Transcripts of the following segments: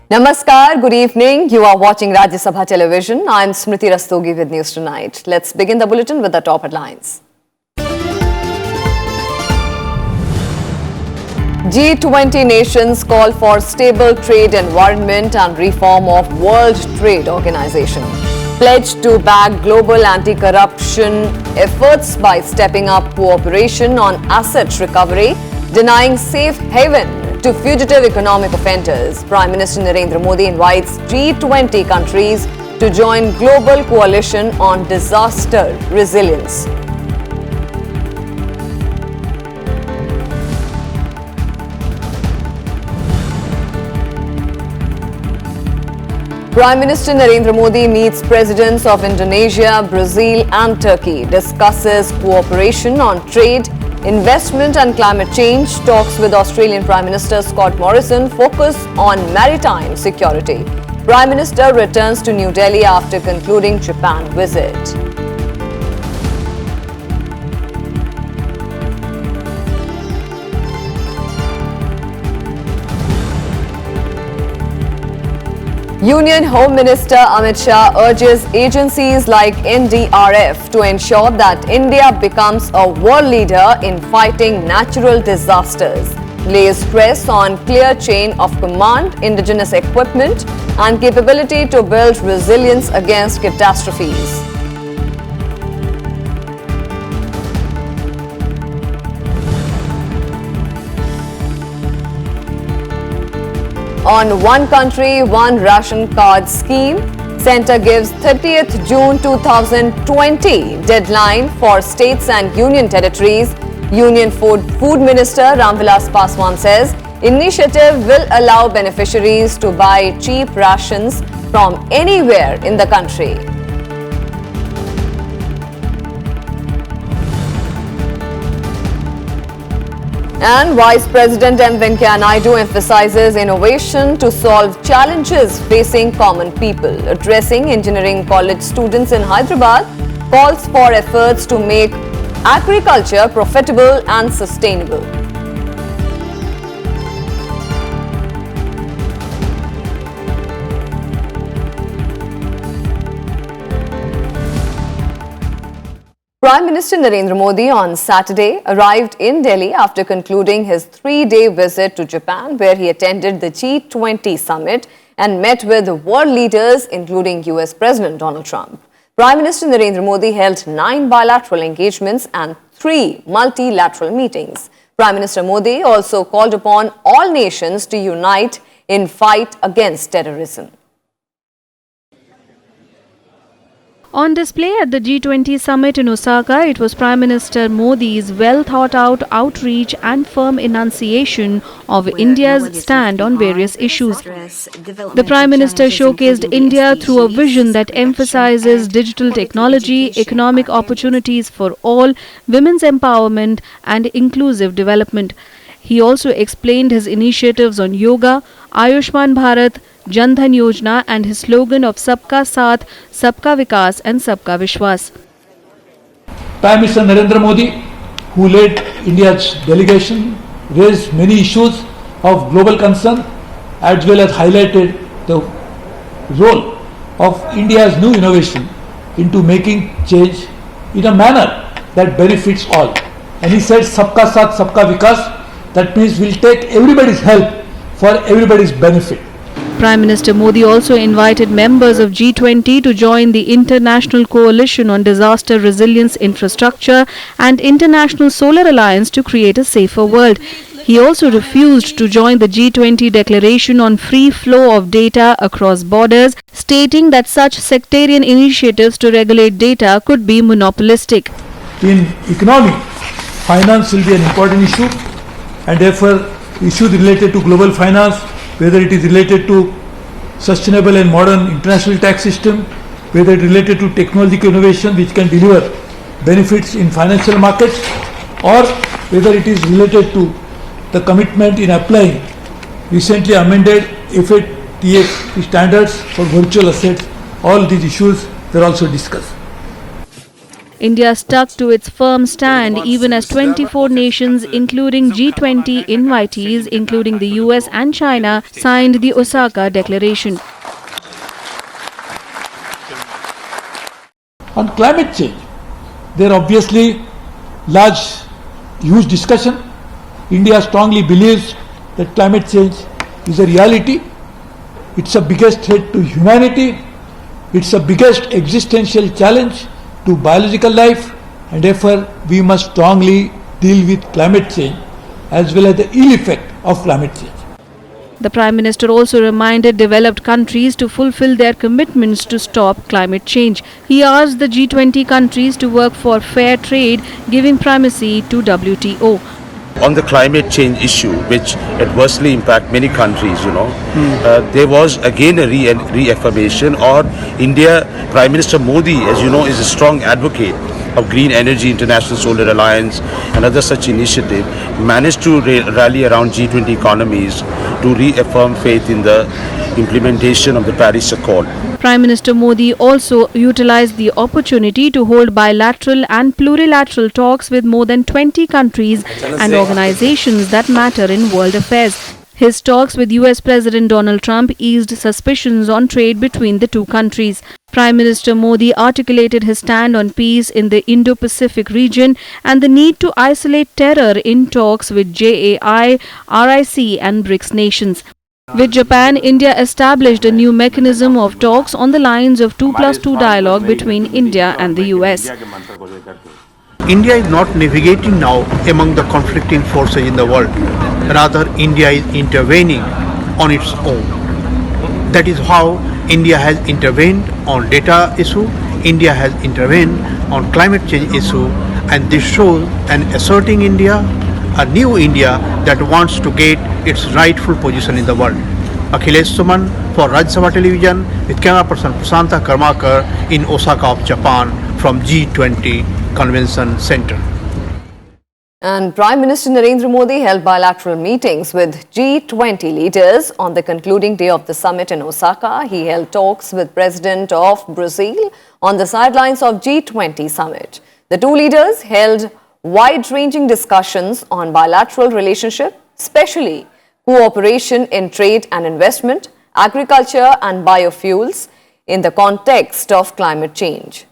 Namaskar, good evening. You are watching Rajya Sabha television. I am Smriti Rastogi with News Tonight. Let's begin the bulletin with the top headlines. G20 nations call for stable trade environment and reform of World Trade Organization. Pledge to back global anti-corruption efforts by stepping up cooperation on asset recovery, denying safe haven to fugitive economic offenders. Prime Minister Narendra Modi invites G20 countries to join global coalition on disaster resilience. Prime Minister Narendra Modi meets presidents of Indonesia, Brazil and Turkey, discusses cooperation on trade, investment and climate change. Talks with Australian Prime Minister Scott Morrison focus on maritime security. Prime Minister returns to New Delhi after concluding Japan visit. Union Home Minister Amit Shah urges agencies like NDRF to ensure that India becomes a world leader in fighting natural disasters. Lays stress on clear chain of command, indigenous equipment and capability to build resilience against catastrophes. On One Country, One Ration Card scheme, Centre gives 30th June 2020 deadline for states and union territories. Union Food Minister Ramvilas Paswan says initiative will allow beneficiaries to buy cheap rations from anywhere in the country. And Vice President M. Venkaiah Naidu emphasizes innovation to solve challenges facing common people. Addressing engineering college students in Hyderabad, calls for efforts to make agriculture profitable and sustainable. Prime Minister Narendra Modi on Saturday arrived in Delhi after concluding his three-day visit to Japan, where he attended the G20 summit and met with world leaders, including US President Donald Trump. Prime Minister Narendra Modi held 9 bilateral engagements and 3 multilateral meetings. Prime Minister Modi also called upon all nations to unite in fight against terrorism. On display at the G20 summit in Osaka, it was Prime Minister Modi's well-thought-out outreach and firm enunciation of India's stand on various issues. The Prime Minister showcased India through a vision that emphasizes digital technology, economic opportunities for all, women's empowerment and inclusive development. He also explained his initiatives on yoga, Ayushman Bharat, Jan Dhan Yojana and his slogan of Sabka Saath, Sabka Vikas and Sabka Vishwas. Prime Minister Narendra Modi, who led India's delegation, raised many issues of global concern as well as highlighted the role of India's new innovation into making change in a manner that benefits all. And he said Sabka Saath, Sabka Vikas, that means we'll take everybody's help for everybody's benefit. Prime Minister Modi also invited members of G20 to join the International Coalition on Disaster Resilience Infrastructure and International Solar Alliance to create a safer world. He also refused to join the G20 declaration on free flow of data across borders, stating that such sectarian initiatives to regulate data could be monopolistic. In economy, finance will be an important issue, and therefore issues related to global finance, whether it is related to sustainable and modern international tax system, whether it is related to technological innovation which can deliver benefits in financial markets, or whether it is related to the commitment in applying recently amended FATF standards for virtual assets. All these issues were also discussed. India stuck to its firm stand even as 24 nations, including G20 invitees, including the US and China, signed the Osaka Declaration. On climate change, there are obviously huge discussion. India strongly believes that climate change is a reality. It's the biggest threat to humanity. It's the biggest existential challenge to biological life, and therefore we must strongly deal with climate change as well as the ill effect of climate change. The Prime Minister also reminded developed countries to fulfill their commitments to stop climate change. He asked the G20 countries to work for fair trade, giving primacy to WTO. On the climate change issue, which adversely impact many countries, there was again a reaffirmation, or India, Prime Minister Modi, as you know, is a strong advocate of Green Energy, International Solar Alliance and other such initiatives, managed to rally around G20 economies to reaffirm faith in the implementation of the Paris Accord. Prime Minister Modi also utilized the opportunity to hold bilateral and plurilateral talks with more than 20 countries and organizations that matter in world affairs. His talks with US President Donald Trump eased suspicions on trade between the two countries. Prime Minister Modi articulated his stand on peace in the Indo-Pacific region and the need to isolate terror in talks with JAI, RIC and BRICS nations. With Japan, India established a new mechanism of talks on the lines of 2+2 dialogue between India and the US. India is not navigating now among the conflicting forces in the world. Rather, India is intervening on its own. That is how India has intervened on data issue, India has intervened on climate change issue, and this shows an asserting India, a new India that wants to get its rightful position in the world. Akhilesh Suman for Rajya Sabha Television with camera person Prasanta Karmakar in Osaka of Japan from G20 Convention Center. And Prime Minister Narendra Modi held bilateral meetings with G20 leaders on the concluding day of the summit in Osaka. He held talks with President of Brazil on the sidelines of G20 summit. The two leaders held wide-ranging discussions on bilateral relationship, especially cooperation in trade and investment, agriculture and biofuels in the context of climate change.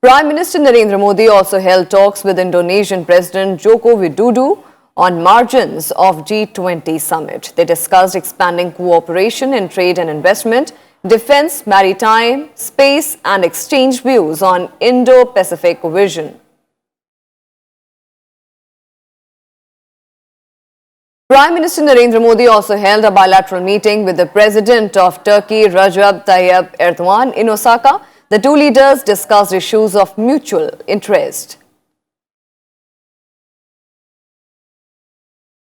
Prime Minister Narendra Modi also held talks with Indonesian President Joko Widodo on margins of G20 summit. They discussed expanding cooperation in trade and investment, defense, maritime, space and exchanged views on Indo-Pacific vision. Prime Minister Narendra Modi also held a bilateral meeting with the President of Turkey, Rajya Tayyip Erdogan, in Osaka. The two leaders discussed issues of mutual interest.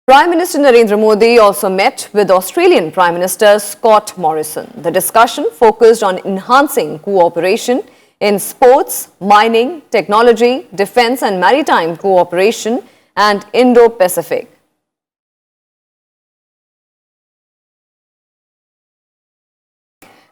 Prime Minister Narendra Modi also met with Australian Prime Minister Scott Morrison. The discussion focused on enhancing cooperation in sports, mining, technology, defense and maritime cooperation and Indo-Pacific.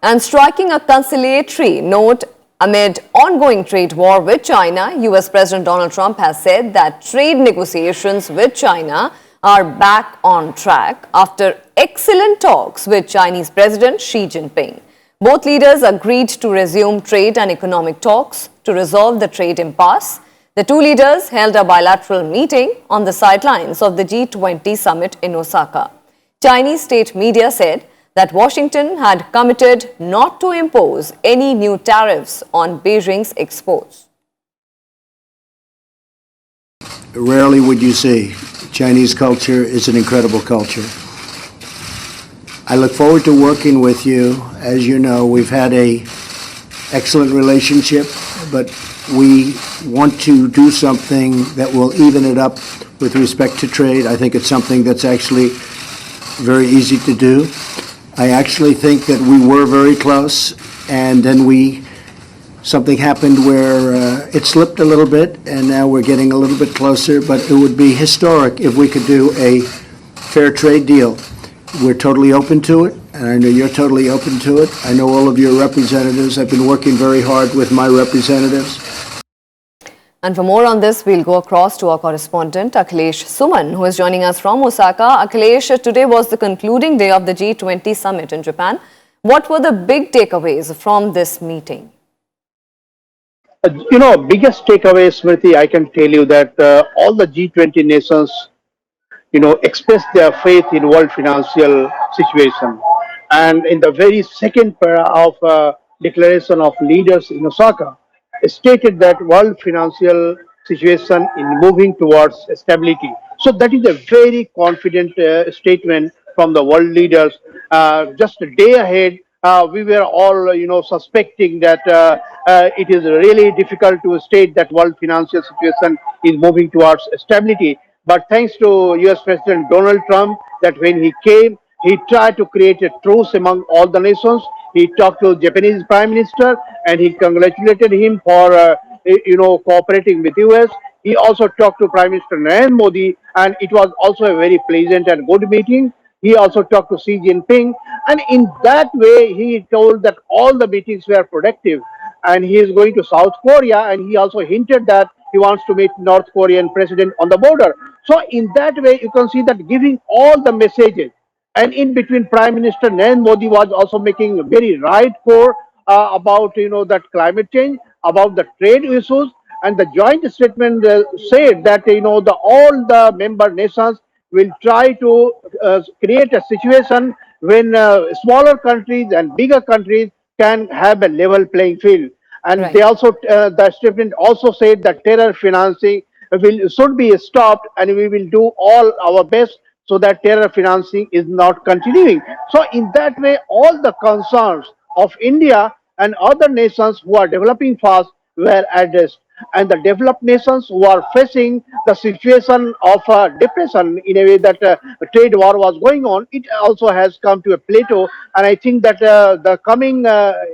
And striking a conciliatory note amid ongoing trade war with China, US President Donald Trump has said that trade negotiations with China are back on track after excellent talks with Chinese President Xi Jinping. Both leaders agreed to resume trade and economic talks to resolve the trade impasse. The two leaders held a bilateral meeting on the sidelines of the G20 summit in Osaka. Chinese state media said that Washington had committed not to impose any new tariffs on Beijing's exports. Rarely would you see. Chinese culture is an incredible culture. I look forward to working with you. As you know, we've had an excellent relationship, but we want to do something that will even it up with respect to trade. I think it's something that's actually very easy to do. I actually think that we were very close, and then something happened where it slipped a little bit, and now we're getting a little bit closer, but it would be historic if we could do a fair trade deal. We're totally open to it. and I know you're totally open to it. I know all of your representatives. I've been working very hard with my representatives. And for more on this, we'll go across to our correspondent, Akhilesh Suman, who is joining us from Osaka. Akhilesh, today was the concluding day of the G20 summit in Japan. What were the big takeaways from this meeting? Biggest takeaway, Smriti, I can tell you that all the G20 nations expressed their faith in world financial situation. And in the very second para of declaration of leaders in Osaka, it stated that world financial situation is moving towards stability. So that is a very confident statement from the world leaders. Just a day ahead, we were all, suspecting that it is really difficult to state that world financial situation is moving towards stability. But thanks to US President Donald Trump, that when he came, he tried to create a truce among all the nations. He talked to Japanese Prime Minister and he congratulated him for cooperating with US. He also talked to Prime Minister Narendra Modi, and it was also a very pleasant and good meeting. He also talked to Xi Jinping, and in that way, he told that all the meetings were productive. And he is going to South Korea, and he also hinted that he wants to meet North Korean president on the border. So in that way, you can see that giving all the messages, and in between, Prime Minister Narendra Modi was also making a very right core about that climate change, about the trade issues, and the joint statement said that all the member nations will try to create a situation when smaller countries and bigger countries can have a level playing field. And Right. they also, the statement also said that terror financing should be stopped, and we will do all our best so that terror financing is not continuing. So in that way, all the concerns of India and other nations who are developing fast were addressed. And the developed nations who are facing the situation of depression in a way that a trade war was going on, it also has come to a plateau. And I think that the coming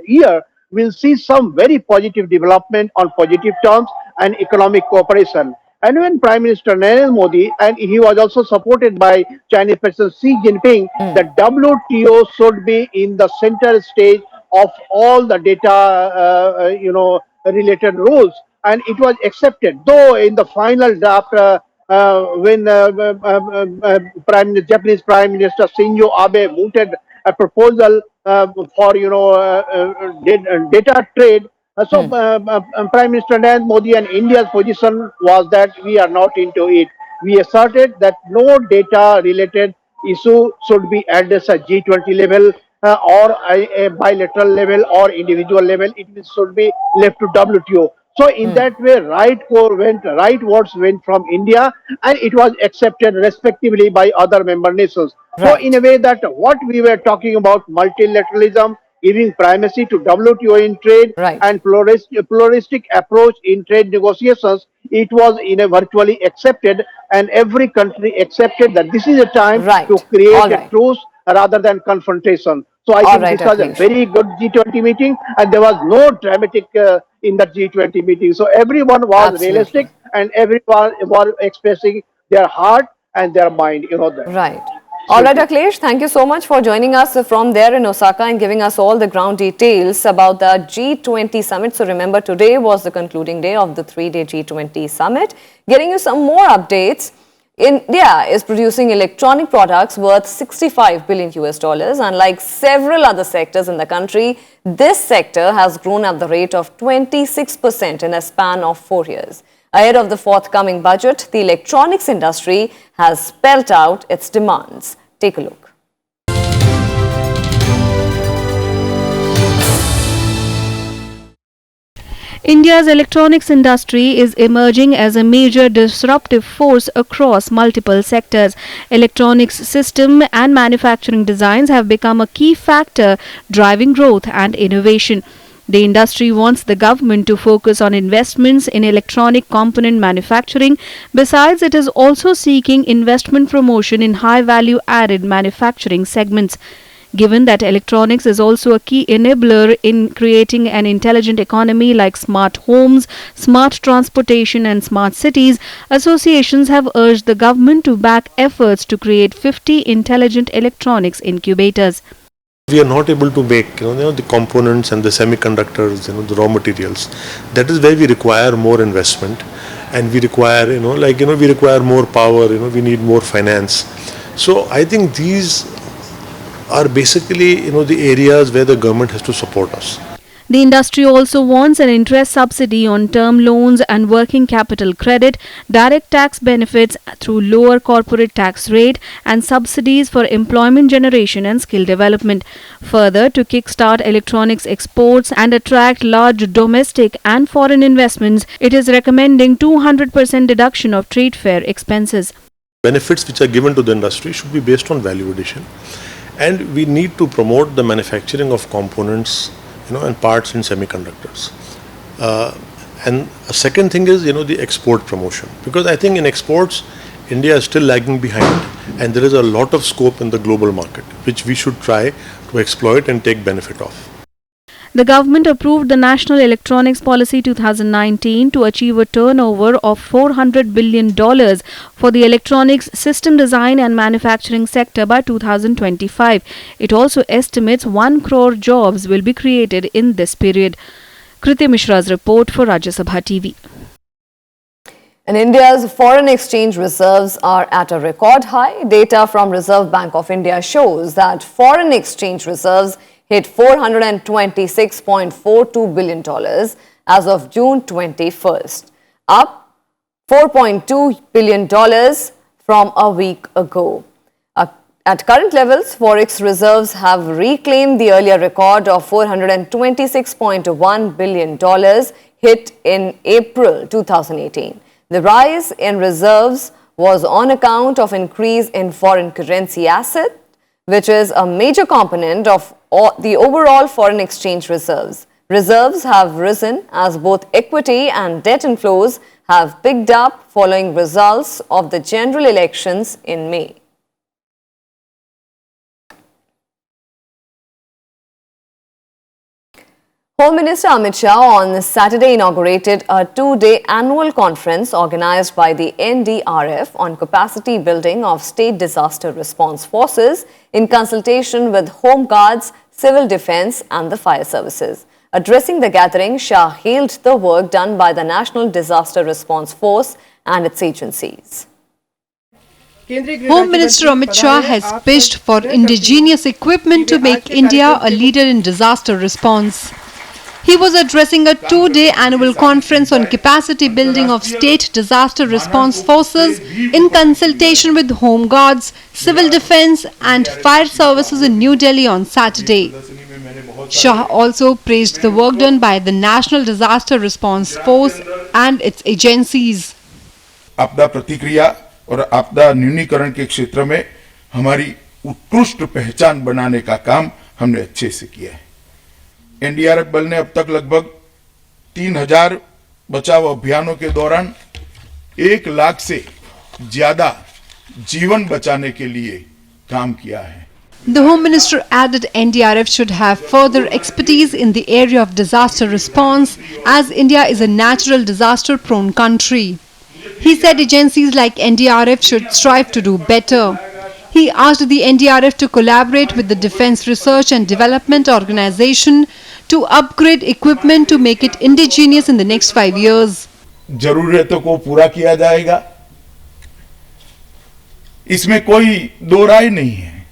year will see some very positive development on positive terms and economic cooperation. And when Prime Minister Narendra Modi, and he was also supported by Chinese President Xi Jinping, the WTO should be in the center stage of all the data, related rules. And it was accepted, though in the final draft, when Japanese Prime Minister Shinzo Abe mooted a proposal for data trade. Prime Minister Narendra Modi and India's position was that we are not into it. We asserted that no data-related issue should be addressed at G20 level or a bilateral level or individual level. It should be left to WTO. So in that way, right words went from India, and it was accepted respectively by other member nations. So in a Right. way that what we were talking about, multilateralism, giving primacy to WTO in trade, Right. and pluralistic approach in trade negotiations, it was in a virtually accepted, and every country accepted that this is a time to Right. All create a right. truce rather than confrontation. So I All think right, this was a Akhilesh. very good G20 meeting, and there was no dramatic in the G20 meeting. So everyone was Absolutely. realistic, and everyone was expressing their heart and their mind. That. Right. All right, Smriti. Akhilesh, thank you so much for joining us from there in Osaka and giving us all the ground details about the G20 summit. So remember, today was the concluding day of the 3-day G20 summit. Getting you some more updates. India is producing electronic products worth 65 billion US dollars. Unlike several other sectors in the country, this sector has grown at the rate of 26% in a span of 4 years. Ahead of the forthcoming budget, the electronics industry has spelled out its demands. Take a look. India's electronics industry is emerging as a major disruptive force across multiple sectors. Electronics system and manufacturing designs have become a key factor driving growth and innovation. The industry wants the government to focus on investments in electronic component manufacturing. Besides, it is also seeking investment promotion in high-value added manufacturing segments. Given that electronics is also a key enabler in creating an intelligent economy like smart homes, smart transportation and smart cities, associations have urged the government to back efforts to create 50 intelligent electronics incubators. We are not able to make the components and the semiconductors, the raw materials. That is where we require more investment, and we require we require more power. We need more finance. So I think these are basically the areas where the government has to support us. The industry also wants an interest subsidy on term loans and working capital credit, direct tax benefits through lower corporate tax rate, and subsidies for employment generation and skill development. Further, to kickstart electronics exports and attract large domestic and foreign investments, it is recommending 200% deduction of trade fair expenses. Benefits which are given to the industry should be based on value addition, and we need to promote the manufacturing of components and parts in semiconductors. And a second thing is, the export promotion. Because I think in exports, India is still lagging behind, and there is a lot of scope in the global market, which we should try to exploit and take benefit of. The government approved the National Electronics Policy 2019 to achieve a turnover of $400 billion for the electronics system design and manufacturing sector by 2025. It also estimates 1 crore jobs will be created in this period. Kriti Mishra's report for Rajya Sabha TV. And India's foreign exchange reserves are at a record high. Data from Reserve Bank of India shows that foreign exchange reserves hit $426.42 billion as of June 21st, up $4.2 billion from a week ago. At current levels, forex reserves have reclaimed the earlier record of $426.1 billion hit in April 2018. The rise in reserves was on account of increase in foreign currency asset, which is a major component of the overall foreign exchange reserves. Reserves have risen as both equity and debt inflows have picked up following results of the general elections in May. Home Minister Amit Shah on Saturday inaugurated a 2-day annual conference organized by the NDRF on capacity building of state disaster response forces in consultation with Home Guards, Civil Defence and the Fire Services. Addressing the gathering, Shah hailed the work done by the National Disaster Response Force and its agencies. Home Minister Amit Shah has pitched for indigenous equipment to make India a leader in disaster response. He was addressing a 2-day annual conference on capacity building of state disaster response forces in consultation with Home Guards, Civil Defence and Fire Services in New Delhi on Saturday. Shah also praised the work done by the National Disaster Response Force and its agencies. आपदा प्रतिक्रिया और आपदा न्यूनीकरण के क्षेत्र में हमारी उत्कृष्ट पहचान बनाने का काम हमने अच्छे से किया है। एनडीआरएफ बल ने अब तक लगभग 3000 बचाव अभियानों के दौरान 1 लाख से ज्यादा जीवन बचाने के लिए काम किया है। The Home Minister added NDRF should have further expertise in the area of disaster response as India is a natural disaster prone country. He said agencies like NDRF should strive to do better. He asked the NDRF to collaborate with the Defence Research and Development Organization to upgrade equipment to make it indigenous in the next 5 years. जरूरतों को पूरा किया जाएगा, इसमें कोई दो राय नहीं है।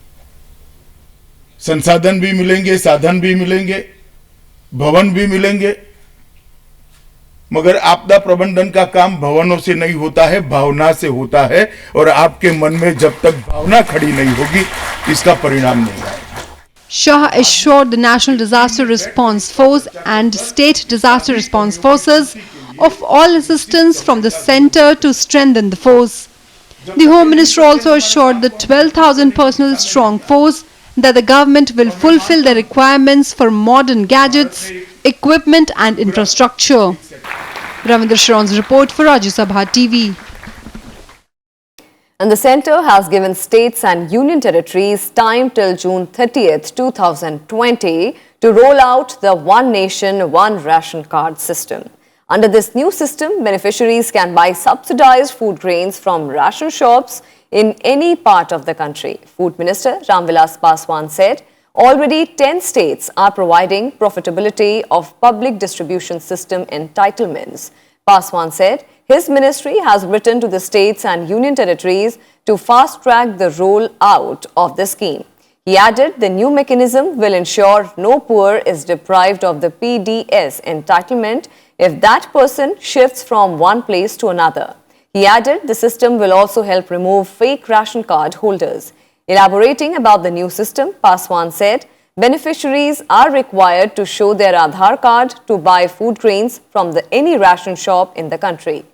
संसाधन भी मिलेंगे, साधन भी मिलेंगे, भवन भी मिलेंगे, मगर आपदा प्रबंधन का काम भवनों से नहीं होता है, भावना से होता है, और आपके मन में जब तक भावना खड़ी नहीं होगी, इसका परिणाम नहीं आएगा। Shah assured the National Disaster Response Force and State Disaster Response Forces of all assistance from the centre to strengthen the force. The Home Minister also assured the 12,000 personnel strong force that the government will fulfill the requirements for modern gadgets, equipment and infrastructure. Ravindra Sharon's report for Rajya Sabha TV. And the centre has given states and union territories time till June 30th, 2020 to roll out the One Nation, One Ration card system. Under this new system, beneficiaries can buy subsidized food grains from ration shops in any part of the country. Food Minister Ramvilas Paswan said Already 10 states are providing profitability of public distribution system entitlements. Paswan said his ministry has written to the states and union territories to fast-track the roll-out of the scheme. He added the new mechanism will ensure no poor is deprived of the PDS entitlement if that person shifts from one place to another. He added the system will also help remove fake ration card holders. Elaborating about the new system, Paswan said beneficiaries are required to show their Aadhaar card to buy food grains from any ration shop in the country.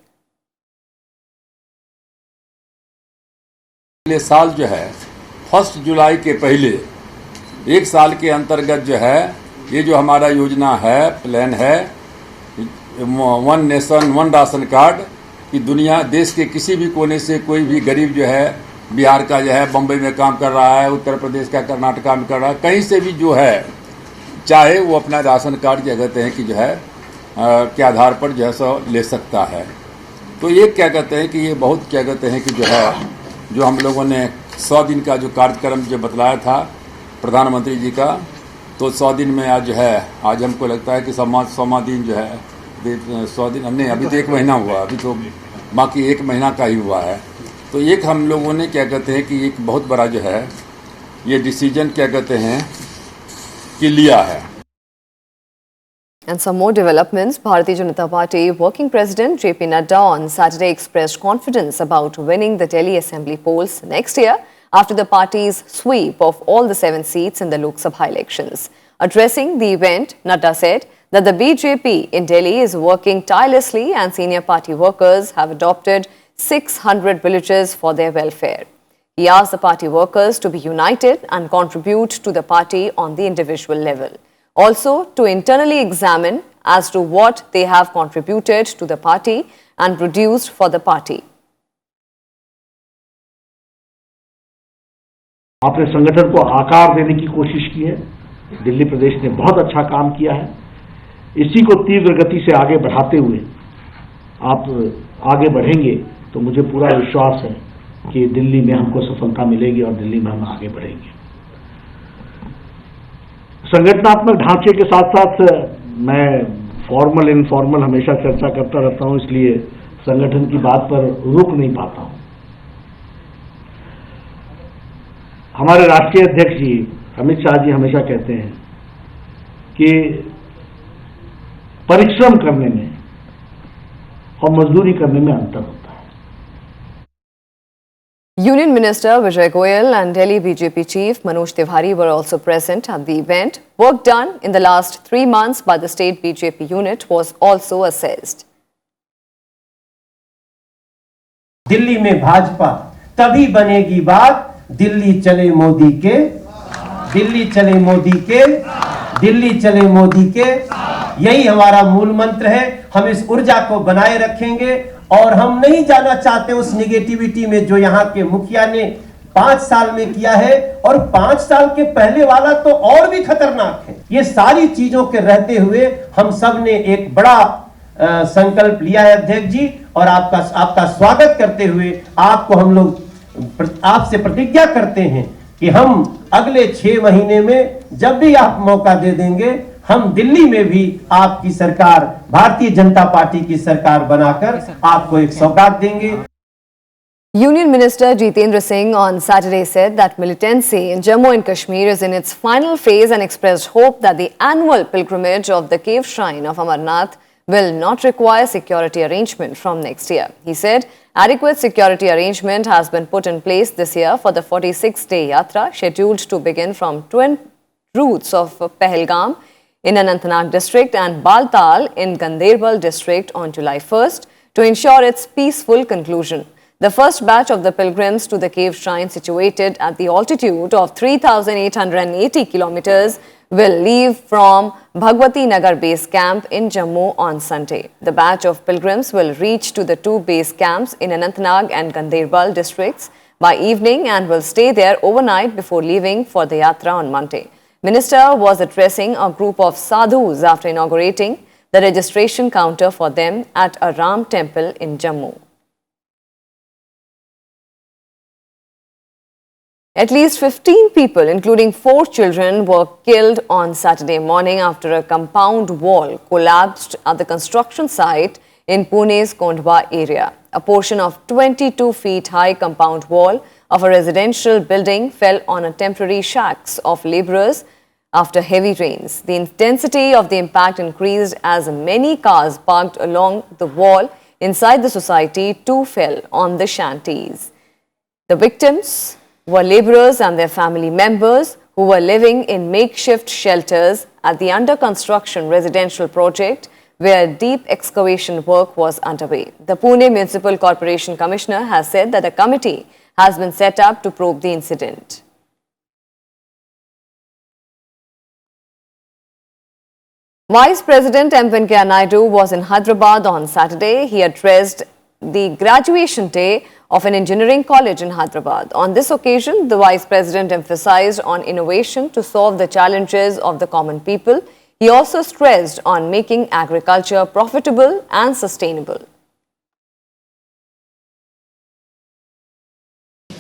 अगले साल जो है 1 जुलाई के पहले एक साल के अंतर्गत जो है ये जो हमारा योजना है प्लान है one nation one ration card कि दुनिया देश के किसी भी कोने से कोई भी गरीब जो है बिहार का जो है बम्बई में काम कर रहा है, उत्तर प्रदेश का कर्नाटका में कर रहा है, कहीं से भी जो है चाहे वो अपना राशन कार्ड क्या कहते हैं कि जो है के आधार पर जो है सो ले सकता है। तो ये क्या कहते हैं कि ये बहुत क्या कहते हैं कि जो है जो हम लोगों ने 100 दिन का जो कार्यक्रम जो बतलाया था प्रधानमंत्री जी का, तो 100 दिन में आज जो है आज हमको लगता है कि 100वां दिन जो है 100 दिन नहीं, अभी तो 1 महीना हुआ, अभी तो बाकी 1 महीना का ही हुआ है। तो एक हम लोगों ने क्या कहते हैं कि एक बहुत बड़ा जो है ये डिसीजन क्या कहते हैं कि लिया है। And some more developments. Bharatiya Janata Party Working President JP Nadda on Saturday expressed confidence about winning the Delhi Assembly polls next year after the party's sweep of all the 7 seats in the Lok Sabha elections. Addressing the event, Nadda said that the BJP in Delhi is working tirelessly and senior party workers have adopted 600 villages for their welfare. He asked the party workers to be united and contribute to the party on the individual level. Also, to internally examine as to what they have contributed to the party and produced for the party. आपने संगठन को आकार देने की कोशिश की है। दिल्ली प्रदेश ने बहुत अच्छा काम किया है। इसी को तीव्र गति से आगे बढ़ाते हुए आप आगे बढ़ेंगे तो मुझे पूरा विश्वास है कि दिल्ली में हमको सफलता मिलेगी और दिल्ली में हम आगे बढ़ेंगे। संगठनात्मक ढांचे के साथ साथ मैं फॉर्मल इनफॉर्मल हमेशा चर्चा करता रहता हूं, इसलिए संगठन की बात पर रुक नहीं पाता हूं। हमारे राष्ट्रीय अध्यक्ष जी अमित शाह जी हमेशा कहते हैं कि परिश्रम करने में और मजदूरी करने में अंतर होता है। Union Minister Vijay Goyal and Delhi BJP Chief Manoj Tiwari were also present at the event. Work done in the last 3 months by the state BJP unit was also assessed. Delhi में भाजपा तभी बनेगी बात दिल्ली चले मोदी के, दिल्ली चले मोदी के, दिल्ली चले मोदी के, यही हमारा मूल मंत्र है। हम इस ऊर्जा को बनाए रखेंगे और हम नहीं जाना चाहते उस निगेटिविटी में जो यहाँ के मुखिया ने 5 साल में किया है, और 5 साल के पहले वाला तो और भी खतरनाक है। ये सारी चीजों के रहते हुए हम सब ने एक बड़ा संकल्प लिया है अध्यक्ष जी, और आपका स्वागत करते हुए आपको हम लोग आपसे प्रतिज्ञा करते हैं कि हम अगले 6 महीने में जब भी आप मौका दे देंगे हम दिल्ली में भी आपकी सरकार, भारतीय जनता पार्टी की सरकार बनाकर आपको एक सौगात देंगे। Union Minister Jitendra Singh on Saturday said that militancy in Jammu and Kashmir is in its final phase and expressed hope that the annual pilgrimage of the cave shrine of Amarnath will not require security arrangement from next year. He said adequate security arrangement has been put in place this year for the 46-day yatra scheduled to begin from twin routes of Pahalgam in Anantnag district and Baltal in Ganderbal district on July 1st to ensure its peaceful conclusion. The first batch of the pilgrims to the cave shrine situated at the altitude of 3,880 kilometers will leave from Bhagwati Nagar base camp in Jammu on Sunday. The batch of pilgrims will reach to the 2 base camps in Anantnag and Ganderbal districts by evening and will stay there overnight before leaving for the yatra on Monday. Minister was addressing a group of sadhus after inaugurating the registration counter for them at a Ram temple in Jammu. At least 15 people, including 4 children, were killed on Saturday morning after a compound wall collapsed at the construction site in Pune's Kondwa area. A portion of 22 feet high compound wall of a residential building fell on a temporary shacks of laborers after heavy rains. The intensity of the impact increased as many cars parked along the wall inside the society too fell on the shanties. The victims were laborers and their family members who were living in makeshift shelters at the under-construction residential project where deep excavation work was underway. The Pune Municipal Corporation Commissioner has said that a committee has been set up to probe the incident. Vice President M. Venkaiah Naidu was in Hyderabad on Saturday. He addressed the graduation day of an engineering college in Hyderabad. On this occasion, the Vice President emphasized on innovation to solve the challenges of the common people. He also stressed on making agriculture profitable and sustainable.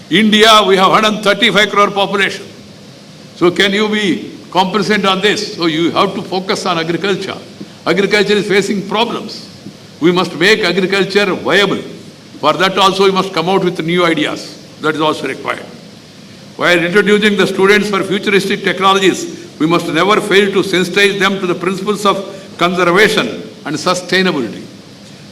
India, we have 135 crore population. So can you be complacent on this? So you have to focus on agriculture. Agriculture is facing problems. We must make agriculture viable. For that also we must come out with new ideas. That is also required. While introducing the students for futuristic technologies, we must never fail to sensitize them to the principles of conservation and sustainability.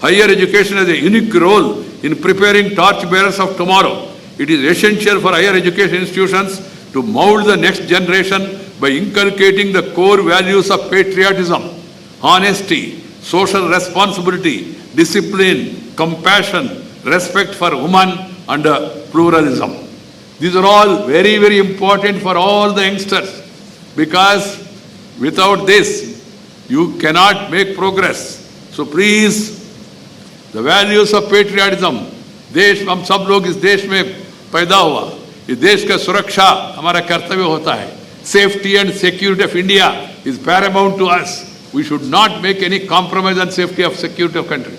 Higher education has a unique role in preparing torchbearers of tomorrow. It is essential for higher education institutions to mold the next generation by inculcating the core values of patriotism, honesty, social responsibility, discipline, compassion, respect for women and pluralism. These are all very, very important for all the youngsters because without this, you cannot make progress. So please, the values of patriotism, देश हम सब लोग इस देश में पैदा हुआ, इस देश का सुरक्षा हमारा कर्तव्य होता है. Safety and security of India is paramount to us. We should not make any compromise on safety of security of country.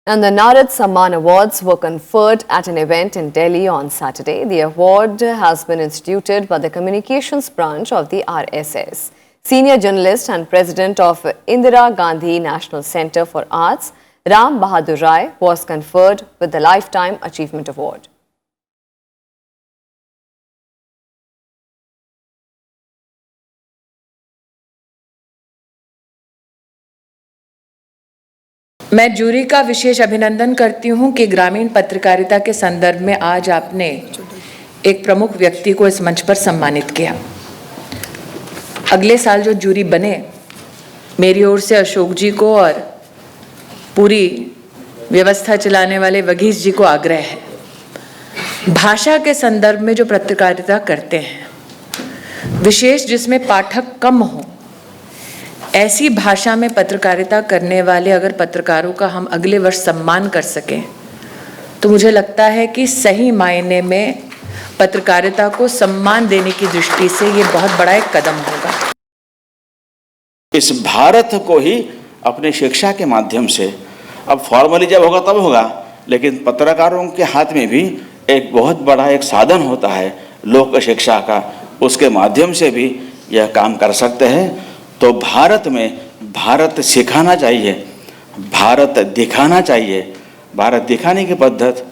And the Narendra Samman Awards were conferred at an event in Delhi on Saturday. The award has been instituted by the communications branch of the RSS. Senior journalist and president of Indira Gandhi National Centre for Arts, Ram Bahadur Rai, was conferred with the Lifetime Achievement Award. मैं jury का विशेष अभिनंदन करती हूं कि ग्रामीण पत्रकारिता के संदर्भ में आज आपने एक प्रमुख व्यक्ति को इस मंच पर सम्मानित किया. अगले साल जो जूरी बने, मेरी ओर से अशोक जी को और पूरी व्यवस्था चलाने वाले वगीश जी को आग्रह है, भाषा के संदर्भ में जो पत्रकारिता करते हैं, विशेष जिसमें पाठक कम हो, ऐसी भाषा में पत्रकारिता करने वाले अगर पत्रकारों का हम अगले वर्ष सम्मान कर सकें तो मुझे लगता है कि सही मायने में पत्रकारिता को सम्मान देने की दृष्टि से ये बहुत बड़ा एक कदम होगा. इस भारत को ही अपने शिक्षा के माध्यम से, अब फॉर्मली जब होगा तब होगा, लेकिन पत्रकारों के हाथ में भी एक बहुत बड़ा एक साधन होता है लोक शिक्षा का, उसके माध्यम से भी यह काम कर सकते हैं. तो भारत में भारत सिखाना चाहिए, भारत दिखाना चाहिए. भारत दिखाने की पद्धति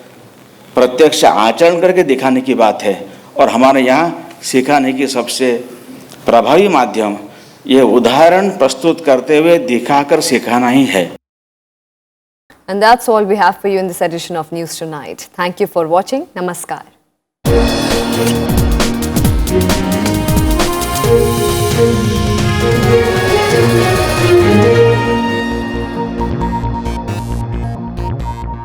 प्रत्यक्ष आचरण करके दिखाने की बात है और हमारे यहाँ सिखाने की सबसे प्रभावी माध्यम ये उदाहरण प्रस्तुत करते हुए दिखाकर सिखाना ही है. And that's all we have for you in this edition of News Tonight. Thank you for watching. Namaskar.